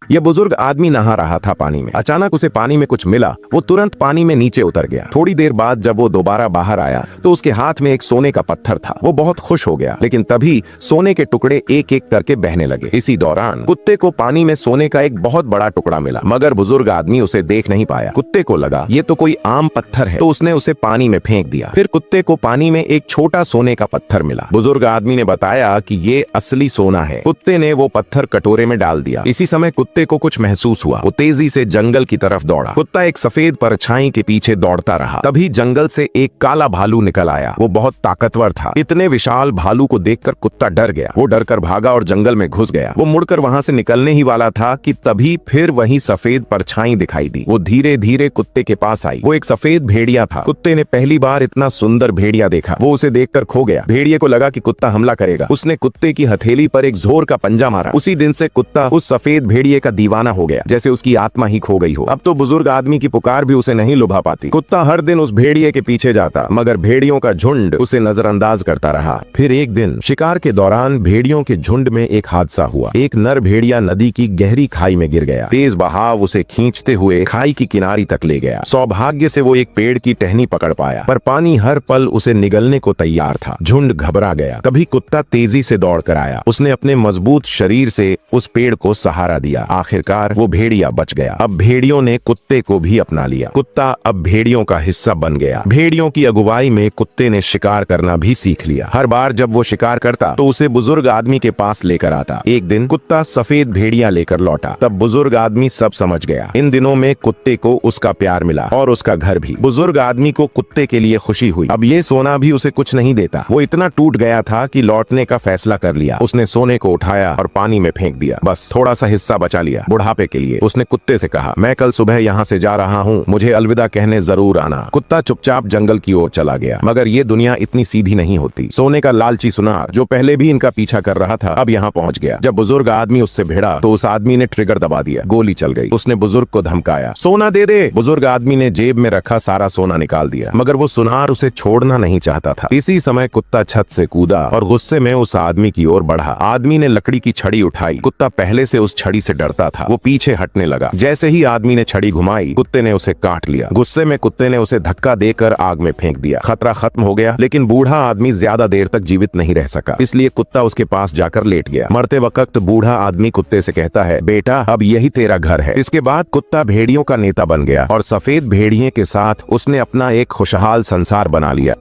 यह बुजुर्ग आदमी नहा रहा था पानी में। अचानक उसे पानी में कुछ मिला। वो तुरंत पानी में नीचे उतर गया। थोड़ी देर बाद जब वो दोबारा बाहर आया तो उसके हाथ में एक सोने का पत्थर था। वो बहुत खुश हो गया, लेकिन तभी सोने के टुकड़े एक एक करके बहने लगे। इसी दौरान कुत्ते को पानी में सोने का एक बहुत बड़ा टुकड़ा मिला, मगर बुजुर्ग आदमी उसे देख नहीं पाया। कुत्ते को लगा ये तो कोई आम पत्थर है, तो उसने उसे पानी में फेंक दिया। फिर कुत्ते को पानी में एक छोटा सोने का पत्थर मिला। बुजुर्ग आदमी ने बताया कि ये असली सोना है। कुत्ते ने वो पत्थर कटोरे में डाल दिया। इसी समय कुत्ते को कुछ महसूस हुआ। वो तेजी से जंगल की तरफ दौड़ा। कुत्ता एक सफेद परछाई के पीछे दौड़ता रहा। तभी जंगल से एक काला भालू निकल आया। वो बहुत ताकतवर था। इतने विशाल भालू को देखकर कुत्ता डर गया। वो डरकर भागा और जंगल में घुस गया। वो मुड़कर वहां से निकलने ही वाला था कि तभी फिर वही सफेद परछाई दिखाई दी। वो धीरे धीरे कुत्ते के पास आई। वो एक सफेद भेड़िया था। कुत्ते ने पहली बार इतना सुंदर भेड़िया देखा। वो उसे देखकर खो गया। भेड़िए को लगा कि कुत्ता हमला करेगा। उसने कुत्ते की हथेली पर एक जोर का पंजा मारा। उसी दिन से कुत्ता उस सफेद भेड़िए का दीवाना हो गया, जैसे उसकी आत्मा ही खो गई हो। अब तो बुजुर्ग आदमी की पुकार भी उसे नहीं लुभा पाती। कुत्ता हर दिन उस भेड़िए के पीछे जाता, मगर भेड़ियों का झुंड उसे नजरअंदाज करता रहा। फिर एक दिन शिकार के दौरान भेड़ियों के झुंड में एक हादसा हुआ। एक नर भेड़िया नदी की गहरी खाई में गिर गया। तेज बहाव उसे खींचते हुए खाई की किनारी तक ले गया। सौभाग्य से वो एक पेड़ की टहनी पकड़ पाया, पर पानी हर पल उसे निगलने को तैयार था। झुंड घबरा गया। तभी कुत्ता तेजी से दौड़ कर आया। उसने अपने मजबूत शरीर से उस पेड़ को सहारा दिया। आखिरकार वो भेड़िया बच गया। अब भेड़ियों ने कुत्ते को भी अपना लिया। कुत्ता अब भेड़ियों का हिस्सा बन गया। भेड़ियों की अगुवाई में कुत्ते ने शिकार करना भी सीख लिया। हर बार जब वो शिकार करता तो उसे बुजुर्ग आदमी के पास लेकर आता। एक दिन कुत्ता सफेद भेड़िया लेकर लौटा। तब बुजुर्ग आदमी सब समझ गया। इन दिनों में कुत्ते को उसका प्यार मिला और उसका घर भी। बुजुर्ग आदमी को कुत्ते के लिए खुशी हुई। अब ये सोना भी उसे कुछ नहीं देता। वो इतना टूट गया था कि लौटने का फैसला कर लिया। उसने सोने को उठाया और पानी में फेंक दिया। बस थोड़ा सा हिस्सा बचा लिया बुढ़ापे के लिए। उसने कुत्ते से कहा, मैं कल सुबह यहाँ से जा रहा हूँ, मुझे अलविदा कहने जरूर आना। कुत्ता चुपचाप जंगल की ओर चला गया। मगर ये दुनिया इतनी सीधी नहीं होती। सोने का लालची सुनार जो पहले भी इनका पीछा कर रहा था, अब यहाँ पहुँच गया। जब बुजुर्ग आदमी उससे भिड़ा तो उस आदमी ने ट्रिगर दबा दिया। गोली चल गई। उसने बुजुर्ग को धमकाया, सोना दे दे। बुजुर्ग आदमी ने जेब में रखा सारा सोना निकाल दिया, मगर वो सुनार उसे छोड़ना नहीं चाहता था। इसी समय कुत्ता छत से कूदा और गुस्से में उस आदमी की ओर बढ़ा। आदमी ने लकड़ी की छड़ी उठाई। कुत्ता पहले से उस छड़ी से डरता था। वो पीछे हटने लगा। जैसे ही आदमी ने छड़ी घुमाई, कुत्ते ने उसे काट लिया। गुस्से में कुत्ते ने उसे धक्का देकर आग में फेंक दिया। खतरा खत्म हो गया, लेकिन बूढ़ा आदमी ज्यादा देर तक जीवित नहीं रह सका। इसलिए कुत्ता उसके पास जाकर लेट गया। मरते वक्त बूढ़ा आदमी कुत्ते से कहता है, बेटा अब यही तेरा घर है। इसके बाद कुत्ता भेड़ियों का नेता बन गया और सफेद भेड़िए के साथ उसने अपना एक खुशहाल संसार बना लिया।